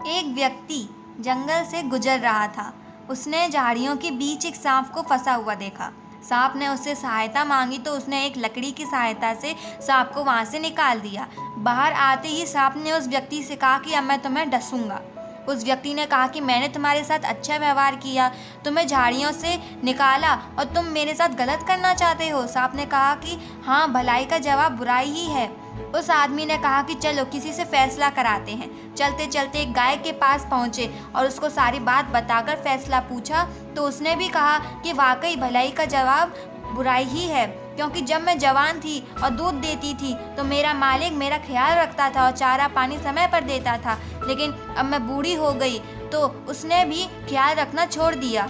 एक व्यक्ति जंगल से गुजर रहा था। उसने झाड़ियों के बीच एक सांप को फंसा हुआ देखा। सांप ने उससे सहायता मांगी तो उसने एक लकड़ी की सहायता से सांप को वहां से निकाल दिया। बाहर आते ही सांप ने उस व्यक्ति से कहा कि अब मैं तुम्हें डसूंगा। उस व्यक्ति ने कहा कि मैंने तुम्हारे साथ अच्छा व्यवहार किया, तुम्हें झाड़ियों से निकाला और तुम मेरे साथ गलत करना चाहते हो। सांप ने कहा कि हाँ, भलाई का जवाब बुराई ही है। उस आदमी ने कहा कि चलो किसी से फैसला कराते हैं। चलते चलते एक गाय के पास पहुंचे और उसको सारी बात बताकर फैसला पूछा तो उसने भी कहा कि वाकई भलाई का जवाब बुराई ही है, क्योंकि जब मैं जवान थी और दूध देती थी तो मेरा मालिक मेरा ख्याल रखता था और चारा पानी समय पर देता था, लेकिन अब मैं बूढ़ी हो गई तो उसने भी ख्याल रखना छोड़ दिया।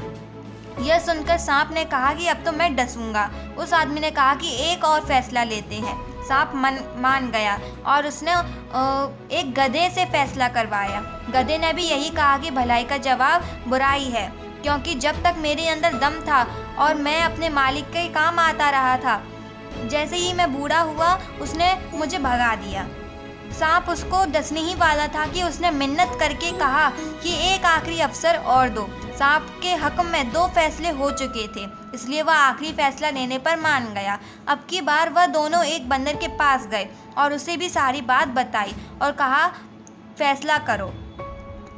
यह सुनकर सांप ने कहा कि अब तो मैं डसूंगा। उस आदमी ने कहा कि एक और फैसला लेते हैं। सांप मान गया और उसने एक गधे से फैसला करवाया। गधे ने भी यही कहा कि भलाई का जवाब बुराई है, क्योंकि जब तक मेरे अंदर दम था और मैं अपने मालिक के काम आता रहा था, जैसे ही मैं बूढ़ा हुआ उसने मुझे भगा दिया। सांप उसको डसने ही वाला था कि उसने मिन्नत करके कहा कि एक आखिरी अवसर और दो। सांप के हक में 2 फैसले हो चुके थे, इसलिए वह आखिरी फैसला लेने पर मान गया। अब की बार वह दोनों एक बंदर के पास गए और उसे भी सारी बात बताई और कहा, फैसला करो।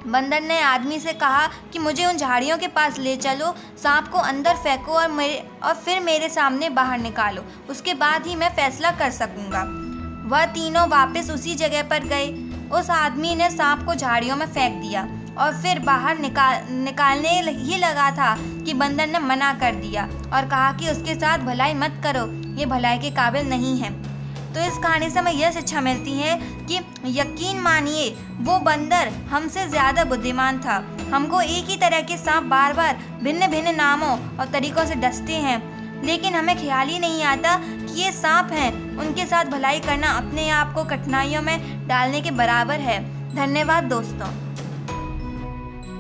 बंदर ने आदमी से कहा कि मुझे उन झाड़ियों के पास ले चलो, सांप को अंदर फेंको और फिर मेरे सामने बाहर निकालो, उसके बाद ही मैं फैसला कर सकूंगा। वह तीनों वापस उसी जगह पर गए। उस आदमी ने सांप को झाड़ियों में फेंक दिया और फिर बाहर निकालने ही लगा था कि बंदर ने मना कर दिया और कहा कि उसके साथ भलाई मत करो, ये भलाई के काबिल नहीं है। तो इस कहानी से हमें यह शिक्षा मिलती है कि यकीन मानिए वो बंदर हमसे ज़्यादा बुद्धिमान था। हमको एक ही तरह के सांप बार बार भिन्न भिन्न नामों और तरीक़ों से डसते हैं, लेकिन हमें ख्याल ही नहीं आता कि ये सांप हैं। उनके साथ भलाई करना अपने आप को कठिनाइयों में डालने के बराबर है। धन्यवाद दोस्तों।